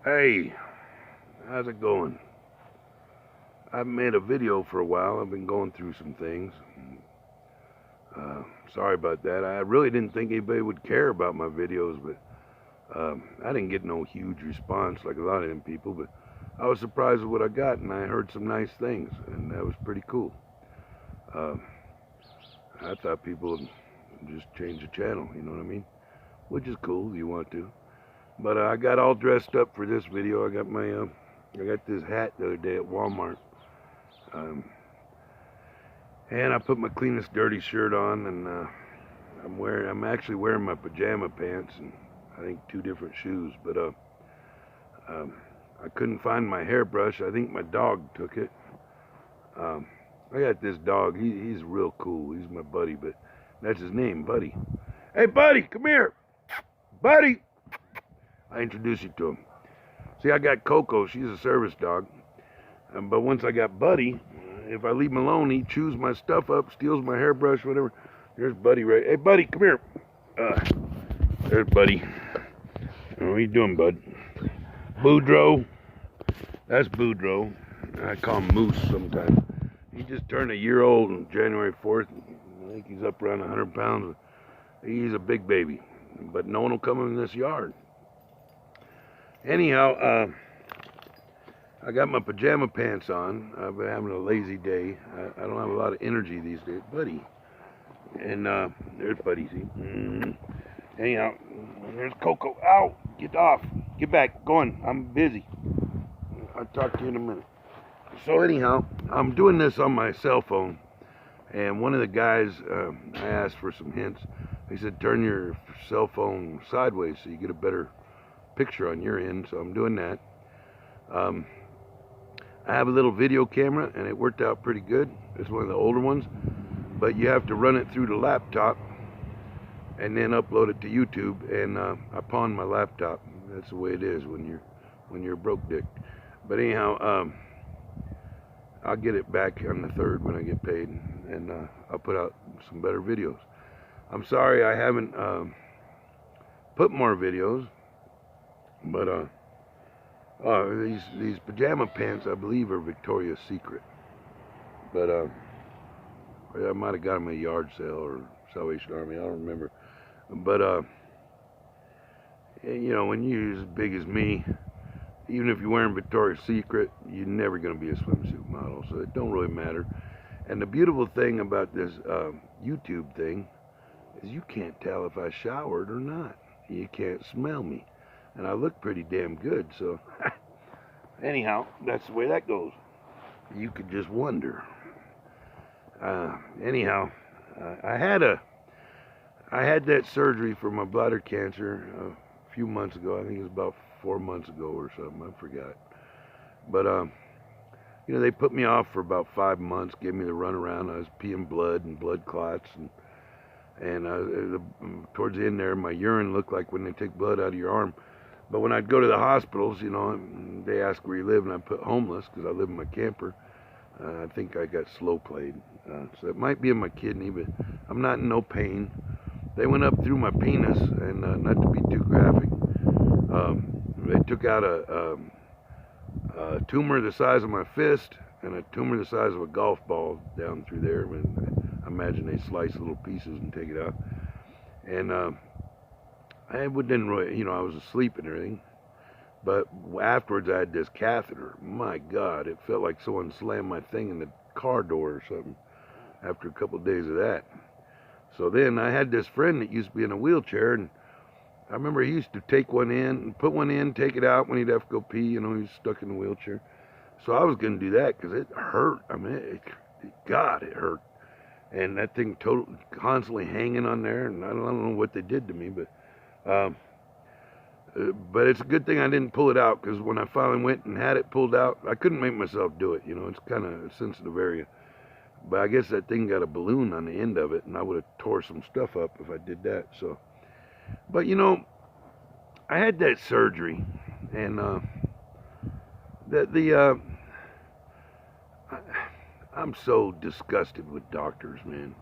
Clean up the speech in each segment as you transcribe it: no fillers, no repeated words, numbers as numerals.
Hey, how's it going? I haven't made a video for a while. I've been going through some things. Sorry about that. I really didn't think anybody would care about my videos, but I didn't get no huge response like a lot of them people, but I was surprised with what I got, and I heard some nice things, and that was pretty cool. Uh, I thought people would just change the channel, you know what I mean? Which is cool if you want to. But I got all dressed up for this video. I got this hat the other day at Walmart. Um, and I put my cleanest dirty shirt on, and I'm actually wearing my pajama pants and I think two different shoes. But I couldn't find my hairbrush. I think my dog took it. I got this dog. He's real cool. He's my buddy, but that's his name, Buddy. Hey, Buddy, come here, Buddy. I introduced you to him. See, I got Coco. She's a service dog. But once I got Buddy, if I leave him alone, he chews my stuff up, steals my hairbrush, whatever. There's Buddy right. Hey, Buddy, come here. There's Buddy. What are you doing, bud? Boudreaux. That's Boudreaux. I call him Moose sometimes. He just turned a year old on January 4th. I think he's up around 100 pounds. He's a big baby. But no one will come in this yard. Anyhow, I got my pajama pants on. I've been having a lazy day. I don't have a lot of energy these days, Buddy. And there's Buddy, see? Anyhow, there's Coco. Ow! Get off. Get back. Go on. I'm busy. I'll talk to you in a minute. So anyhow, I'm doing this on my cell phone. And one of the guys, I asked for some hints. He said, turn your cell phone sideways so you get a better picture on your end. So I'm doing that. I have a little video camera and it worked out pretty good. It's one of the older ones, but you have to run it through the laptop and then upload it to YouTube, and I pawned my laptop. That's the way it is when you're a broke dick. But anyhow, I'll get it back on the 3rd when I get paid, and I'll put out some better videos. I'm sorry I haven't put more videos, but these pajama pants, I believe, are Victoria's Secret. But I might have got them at a yard sale or Salvation Army. I don't remember. But you know, when you're as big as me, even if you're wearing Victoria's Secret, you're never going to be a swimsuit model. So it don't really matter. And the beautiful thing about this YouTube thing is you can't tell if I showered or not. You can't smell me. And I look pretty damn good, so anyhow, that's the way that goes. You could just wonder. Anyhow, I had that surgery for my bladder cancer a few months ago. I think it was about 4 months ago or something. I forgot. But you know, they put me off for about 5 months, gave me the runaround. I was peeing blood and blood clots, and towards the end there, my urine looked like when they take blood out of your arm. But when I'd go to the hospitals, you know, they ask where you live, and I put homeless because I live in my camper. I think I got slow played. So it might be in my kidney, but I'm not in no pain. They went up through my penis, and not to be too graphic, they took out a tumor the size of my fist and a tumor the size of a golf ball down through there. I imagine they slice little pieces and take it out. And I didn't really, you know, I was asleep and everything. But afterwards, I had this catheter. My God, it felt like someone slammed my thing in the car door or something after a couple of days of that. So then I had this friend that used to be in a wheelchair, and I remember he used to take one in and put one in, take it out when he'd have to go pee. You know, he was stuck in the wheelchair. So I was going to do that because it hurt. I mean, God, it hurt. And that thing constantly hanging on there, and I don't know what they did to me, but it's a good thing I didn't pull it out, because when I finally went and had it pulled out, I couldn't make myself do it. You know, it's kind of a sensitive area. But I guess that thing got a balloon on the end of it, and I would have tore some stuff up if I did that. So, but you know, I had that surgery, and I'm so disgusted with doctors, man.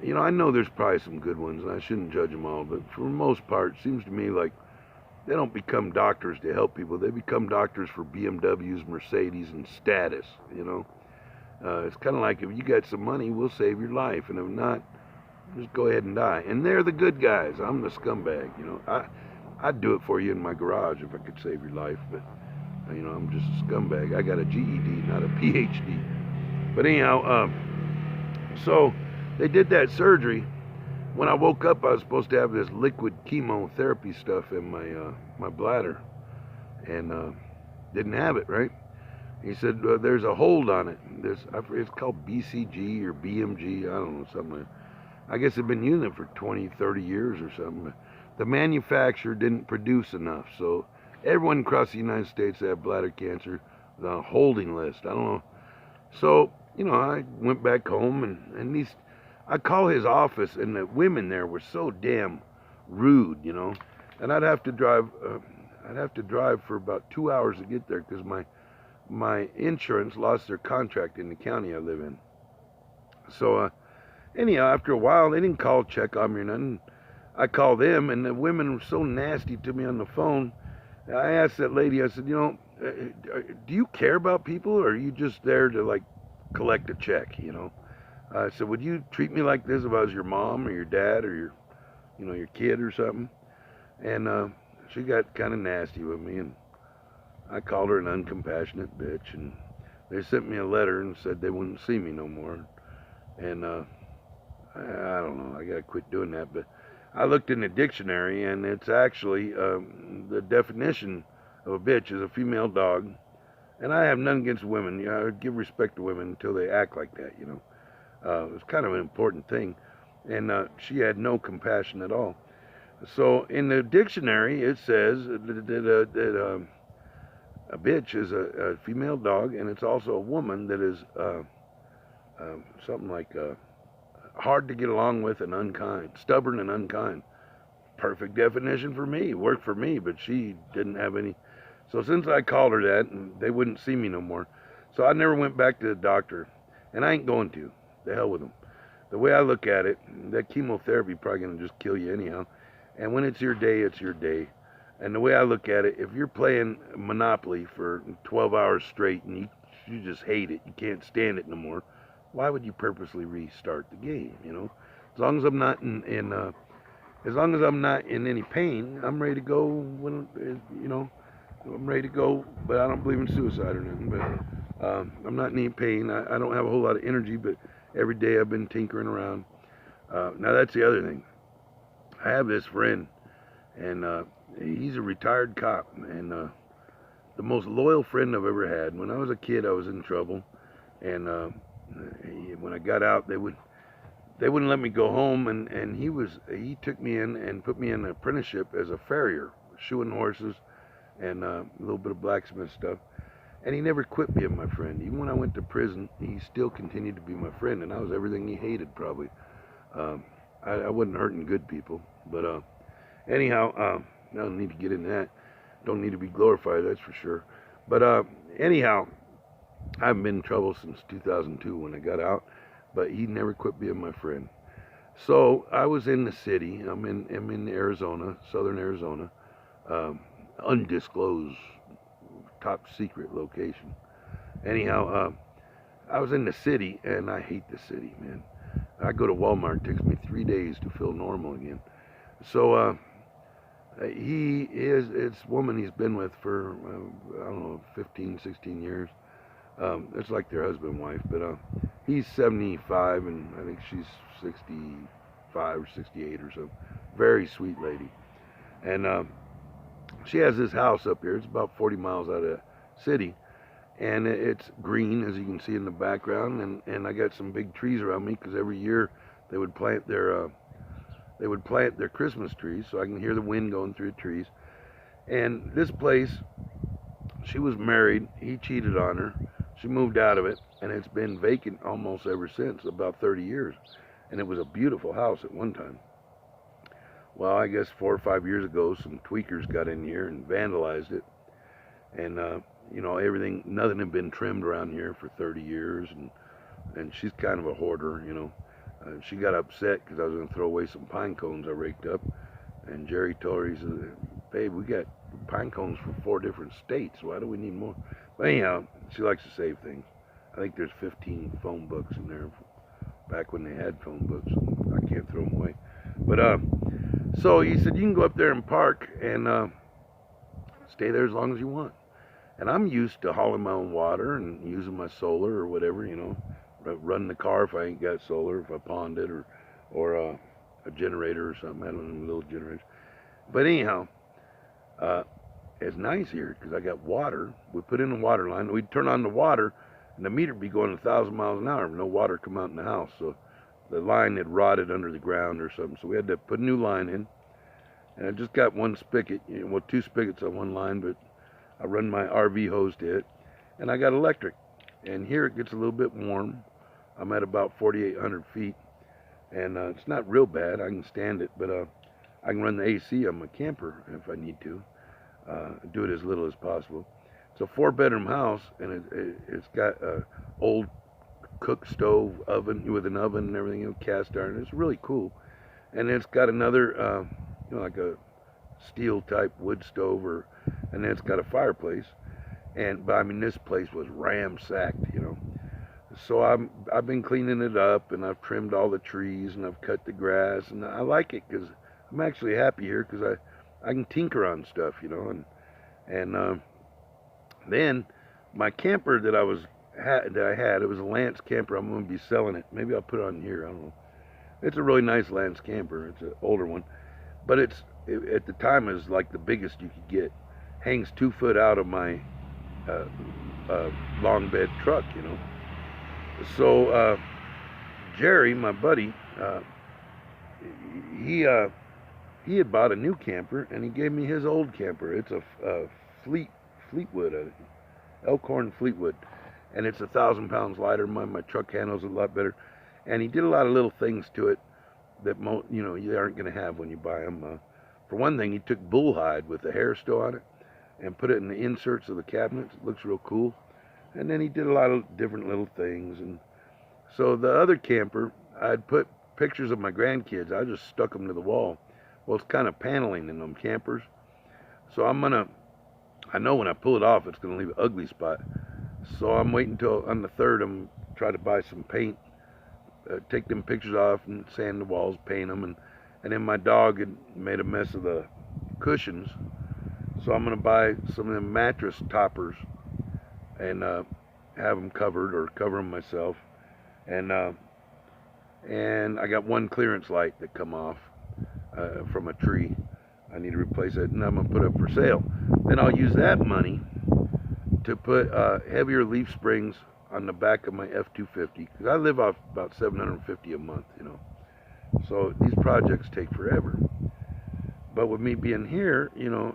You know, I know there's probably some good ones, and I shouldn't judge them all, but for the most part, it seems to me like they don't become doctors to help people. They become doctors for BMWs, Mercedes, and status. You know, it's kind of like if you got some money, we'll save your life, and if not, just go ahead and die. And they're the good guys. I'm the scumbag. You know, I'd do it for you in my garage if I could save your life, but you know, I'm just a scumbag. I got a GED, not a PhD. But anyhow, so they did that surgery. When I woke up, I was supposed to have this liquid chemotherapy stuff in my bladder, and didn't have it. Right? He said there's a hold on it. It's called BCG or BMG. I don't know, something like that. I guess they've been using it for 20, 30 years or something. The manufacturer didn't produce enough, so everyone across the United States that have bladder cancer is on a holding list. I don't know. So, you know, I went back home and I call his office, and the women there were so damn rude, you know. And I'd have to drive for about 2 hours to get there because my insurance lost their contract in the county I live in. So, anyhow, after a while, they didn't call check on me or nothing. I called them, and the women were so nasty to me on the phone. I asked that lady, I said, you know, do you care about people, or are you just there to, like, collect a check, you know? I said, would you treat me like this if I was your mom or your dad or your kid or something? And she got kind of nasty with me, and I called her an uncompassionate bitch, and they sent me a letter and said they wouldn't see me no more. And I don't know, I gotta quit doing that, but I looked in the dictionary, and it's actually the definition of a bitch is a female dog. And I have none against women. You know, I give respect to women until they act like that, you know. It's kind of an important thing. And she had no compassion at all. So in the dictionary, it says that a bitch is a female dog, and it's also a woman that is something like hard to get along with and unkind, stubborn and unkind. Perfect definition for me. Worked for me, but she didn't have any. So since I called her that, and they wouldn't see me no more, so I never went back to the doctor, and I ain't going to. The hell with them. The way I look at it, that chemotherapy probably gonna just kill you anyhow. And when it's your day, it's your day. And the way I look at it, if you're playing Monopoly for 12 hours straight and you just hate it, you can't stand it no more, why would you purposely restart the game? You know, as long as I'm not as long as I'm not in any pain, I'm ready to go. When you know, I'm ready to go. But I don't believe in suicide or nothing. But I'm not in any pain. I don't have a whole lot of energy, but every day I've been tinkering around. Now that's the other thing. I have this friend, and he's a retired cop, and the most loyal friend I've ever had. When I was a kid, I was in trouble, and when I got out, they wouldn't let me go home, and he took me in and put me in an apprenticeship as a farrier, shoeing horses and a little bit of blacksmith stuff. And he never quit being my friend. Even when I went to prison, he still continued to be my friend, and I was everything he hated probably. I wasn't hurting good people, but anyhow, I don't need to get into that. Don't need to be glorified, that's for sure. But anyhow, I haven't been in trouble since 2002 when I got out, but he never quit being my friend. So I was in the city. I'm in Arizona, southern Arizona, undisclosed, top secret location. Anyhow, I was in the city, and I hate the city, man. I go to Walmart. It takes me 3 days to feel normal again. So it's a woman he's been with for I don't know, 15, 16 years. It's like their husband and wife, but he's 75 and I think she's 65 or 68 or so. Very sweet lady. And she has this house up here. It's about 40 miles out of the city, and it's green, as you can see in the background. And I got some big trees around me because every year they would plant their Christmas trees, so I can hear the wind going through the trees. And this place, she was married. He cheated on her. She moved out of it, and it's been vacant almost ever since, about 30 years. And it was a beautiful house at one time. Well, I guess 4 or 5 years ago, some tweakers got in here and vandalized it. And, you know, nothing had been trimmed around here for 30 years. And she's kind of a hoarder, you know. She got upset because I was going to throw away some pine cones I raked up. And Jerry told her, he said, babe, we got pine cones from 4 different states. Why do we need more? But anyhow, she likes to save things. I think there's 15 phone books in there back when they had phone books. I can't throw them away. But so he said, you can go up there and park and stay there as long as you want. And I'm used to hauling my own water and using my solar or whatever, you know, running the car if I ain't got solar, if I pawned it, or a generator or something. I don't know, little generators. But anyhow, it's nice here because I got water. We put in the water line. We'd turn on the water, and the meter would be going 1,000 miles an hour. No water come out in the house. So the line had rotted under the ground or something. So we had to put a new line in. And I just got one spigot, you know, well, 2 spigots on one line, but I run my RV hose to it. And I got electric. And here it gets a little bit warm. I'm at about 4,800 feet. And it's not real bad. I can stand it. But I can run the AC on my camper if I need to. Do it as little as possible. It's a 4-bedroom house, and it's got a old cook stove oven with an oven and everything, you know, cast iron. It's really cool. And it's got another, you know, like a steel type wood stove, and then it's got a fireplace. But I mean, this place was ramsacked, you know. So I've been cleaning it up, and I've trimmed all the trees, and I've cut the grass, and I like it because I'm actually happy here because I can tinker on stuff, you know, and then my camper that I had, it was a Lance camper. I'm going to be selling it. Maybe I'll put it on here. I don't know. It's a really nice Lance camper. It's an older one, but at the time it was like the biggest you could get. Hangs 2 foot out of my long bed truck, you know. So Jerry, my buddy, he had bought a new camper, and he gave me his old camper. It's a Fleetwood, Elkhorn Fleetwood, and it's 1,000 pounds lighter. My truck handles it a lot better, and he did a lot of little things to it that you know, you aren't going to have when you buy them. For one thing, he took bull hide with the hair still on it and put it in the inserts of the cabinets. It looks real cool. And then he did a lot of different little things. And so the other camper, I'd put pictures of my grandkids. I just stuck them to the wall. Well, it's kind of paneling in them campers. So I know when I pull it off, it's going to leave an ugly spot. So I'm waiting until on the 3rd, I'm trying to buy some paint, take them pictures off and sand the walls, paint them. And then my dog had made a mess of the cushions. So I'm going to buy some of them mattress toppers and have them covered or cover them myself. And I got one clearance light that come off from a tree. I need to replace it, and I'm going to put it up for sale. Then I'll use that money to put heavier leaf springs on the back of my F-250, because I live off about $750 a month, you know. So these projects take forever. But with me being here, you know,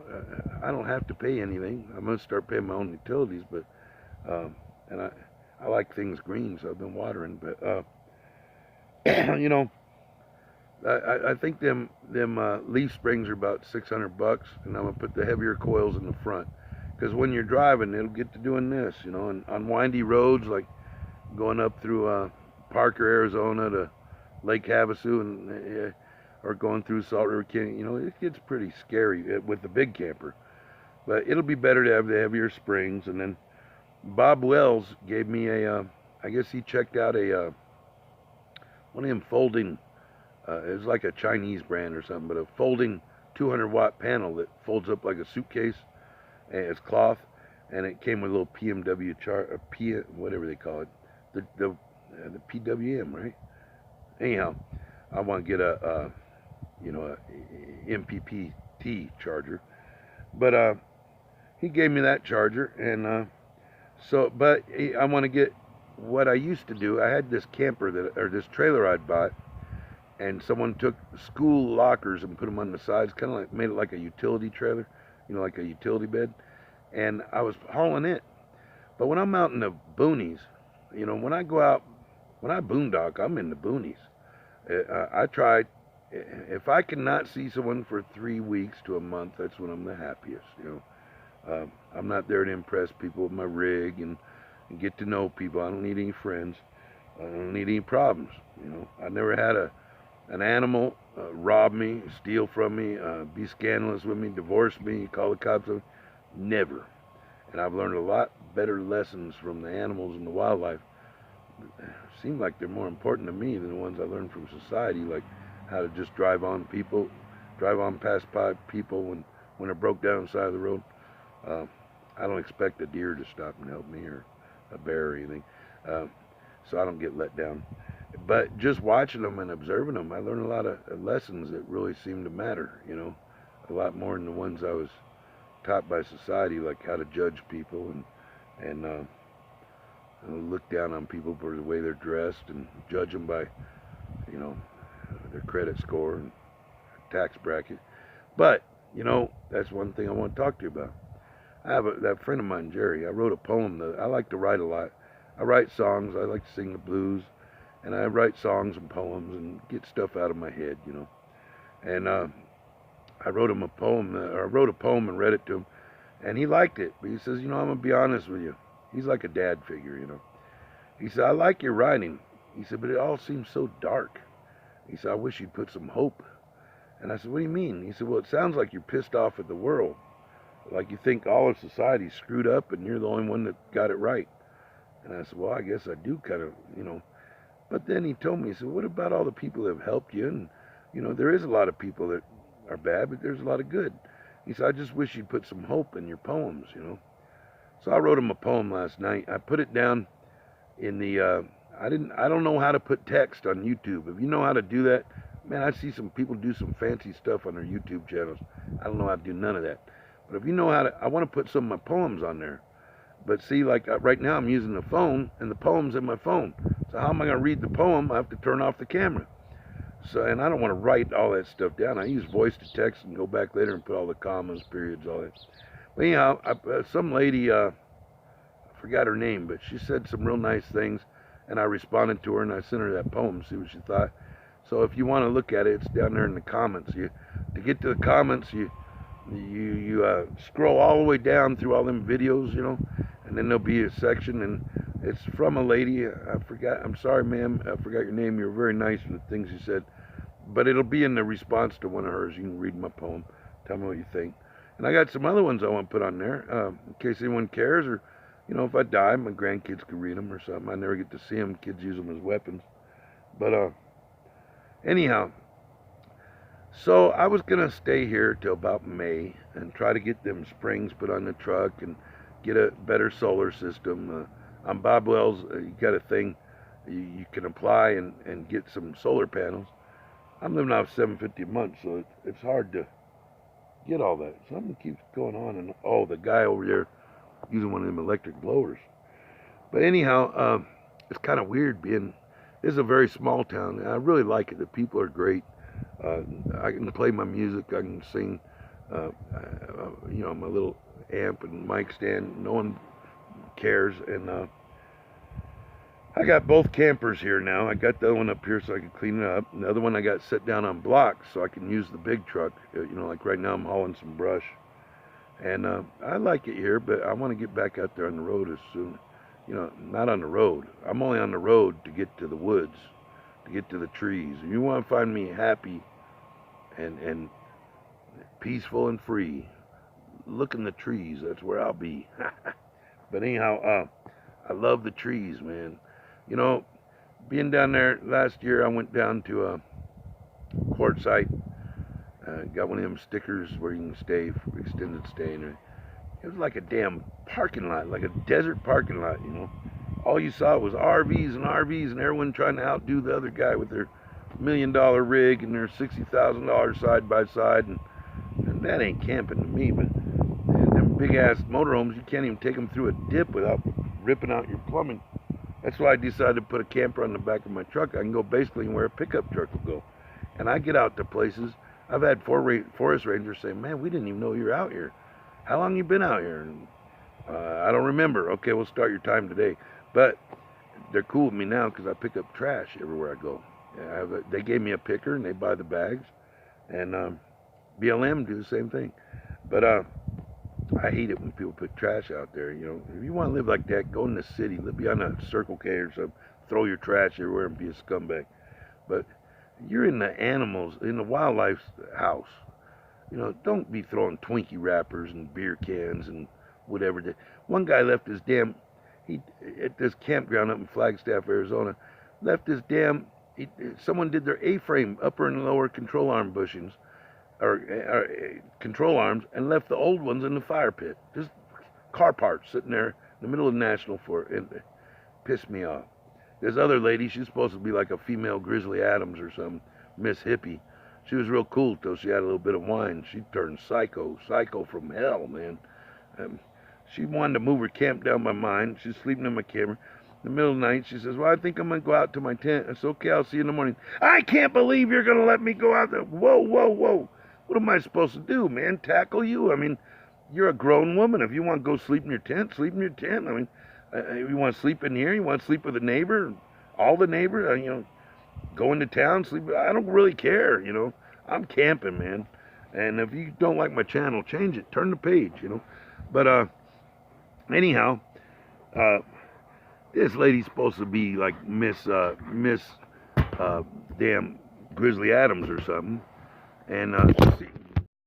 I don't have to pay anything. I'm going to start paying my own utilities, but and I like things green, so I've been watering. But you know, I think them leaf springs are about $600, and I'm gonna put the heavier coils in the front, because when you're driving, it'll get to doing this, you know, and on windy roads like going up through Parker, Arizona to Lake Havasu, and or going through Salt River Canyon, you know, it gets pretty scary with the big camper. But it'll be better to have the heavier springs. And then Bob Wells gave me I guess he checked out one of them folding, it was like a Chinese brand or something, but a folding 200-watt panel that folds up like a suitcase, and it's cloth, and it came with a little PMW whatever they call it, the PWM, right? Anyhow, I want to get a MPPT charger, but he gave me that charger, and but I want to get what I used to do. I had this camper this trailer I'd bought, and someone took school lockers and put them on the sides, kind of like made it like a utility trailer, you know, like a utility bed, and I was hauling it. But when I'm out in the boonies, you know, when I go out, when I boondock, I'm in the boonies. I try, if I cannot see someone for 3 weeks to a month, that's when I'm the happiest, you know. I'm not there to impress people with my rig and get to know people. I don't need any friends. I don't need any problems, you know. I never had an animal rob me, steal from me, be scandalous with me, divorce me, call the cops on me. Never. And I've learned a lot better lessons from the animals and the wildlife. Seem like they're more important to me than the ones I learned from society, like how to just drive on past by people when they're broke down on the side of the road. I don't expect a deer to stop and help me, or a bear or anything, so I don't get let down. But just watching them and observing them, I learned a lot of lessons that really seem to matter, a lot more than the ones I was taught by society, like how to judge people and look down on people for the way they're dressed and judge them by, their credit score and tax bracket. But, that's one thing I want to talk to you about. I have that friend of mine, Jerry. I wrote a poem that I like to write a lot. I write songs. I like to sing the blues. And I write songs and poems and get stuff out of my head, And I wrote him a poem, or I wrote a poem and read it to him. And he liked it. But he says, I'm going to be honest with you. He's like a dad figure, He said, I like your writing. He said, but it all seems so dark. He said, I wish you'd put some hope. And I said, what do you mean? He said, well, it sounds like you're pissed off at the world. Like you think all of society's screwed up and you're the only one that got it right. And I said, well, I guess I do kind of, But then he told me, he said, what about all the people that have helped you? And, there is a lot of people that are bad, but there's a lot of good. He said, I just wish you'd put some hope in your poems, So I wrote him a poem last night. I put it down in the, I don't know how to put text on YouTube. If you know how to do that, man, I see some people do some fancy stuff on their YouTube channels. I don't know how to do none of that. But if you know how to, I want to put some of my poems on there. But see, like right now I'm using the phone, and the poem's in my phone. So how am I going to read the poem? I have to turn off the camera. So, and I don't want to write all that stuff down. I use voice to text and go back later and put all the commas, periods, all that. But anyhow, some lady, I forgot her name, but she said some real nice things, and I responded to her, and I sent her that poem, see what she thought. So if you want to look at it, it's down there in the comments. To get to the comments, you scroll all the way down through all them videos, and then there'll be a section, and it's from a lady. I'm sorry, ma'am, I forgot your name. You're very nice with the things you said, but it'll be in the response to one of hers. You can read my poem, tell me what you think. And I got some other ones I want to put on there, in case anyone cares, or, if I die, my grandkids could read them or something. I never get to see them. Kids use them as weapons. But, anyhow, so I was going to stay here till about May and try to get them springs put on the truck and get a better solar system. On Bob Wells, you got a thing you can apply and get some solar panels. I'm living off $750 a month, so it's hard to get all that. Something keeps going on, and the guy over there using one of them electric blowers. But anyhow, it's kind of weird being. This is a very small town, and I really like it. The people are great. I can play my music. I can sing. My little amp and mic stand. No one cares. And I got both campers here now. I got the other one up here so I can clean it up. And the other one I got set down on blocks so I can use the big truck. Like right now I'm hauling some brush. And I like it here, but I want to get back out there on the road as soon. Not on the road. I'm only on the road to get to the woods, to get to the trees. If you want to find me happy and peaceful and free, look in the trees. That's where I'll be. But anyhow, I love the trees, man. Being down there last year, I went down to a Quartzsite. Got one of them stickers where you can stay for extended stay. And it was like a damn parking lot, like a desert parking lot, All you saw was RVs and RVs and everyone trying to outdo the other guy with their $1 million rig and their $60,000 side by side. And that ain't camping to me, but them big ass motorhomes, you can't even take them through a dip without ripping out your plumbing. That's why I decided to put a camper on the back of my truck. I can go basically where a pickup truck will go. And I get out to places. I've had forest rangers say, man, we didn't even know you were out here. How long you been out here? And, I don't remember. Okay, we'll start your time today. But they're cool with me now because I pick up trash everywhere I go. They gave me a picker and they buy the bags. And BLM do the same thing. But I hate it when people put trash out there. If you want to live like that, go in the city. Be on a Circle K or something. Throw your trash everywhere and be a scumbag. But, you're in the animals, in the wildlife house. You know, don't be throwing Twinkie wrappers and beer cans and whatever. One guy left his damn, he at this campground up in Flagstaff, Arizona, left his damn, someone did their A-frame, upper and lower control arm bushings, or control arms, and left the old ones in the fire pit. Just car parts sitting there in the middle of the National Forest. It pissed me off. This other lady, she's supposed to be like a female Grizzly Adams or something, Miss Hippie. She was real cool till she had a little bit of wine. She turned psycho from hell, man. She wanted to move her camp down by mine. She's sleeping in my camper. In the middle of the night, she says, well, I think I'm going to go out to my tent. It's okay, I'll see you in the morning. I can't believe you're going to let me go out there. Whoa, whoa, whoa. What am I supposed to do, man? Tackle you? I mean, you're a grown woman. If you want to go sleep in your tent, sleep in your tent. I mean, you want to sleep in here? You want to sleep with a neighbor? All the neighbors? You know, go into town, sleep. I don't really care, you know. I'm camping, man. And if you don't like my channel, change it. Turn the page, you know. But anyhow, this lady's supposed to be like Miss damn Grizzly Adams or something. And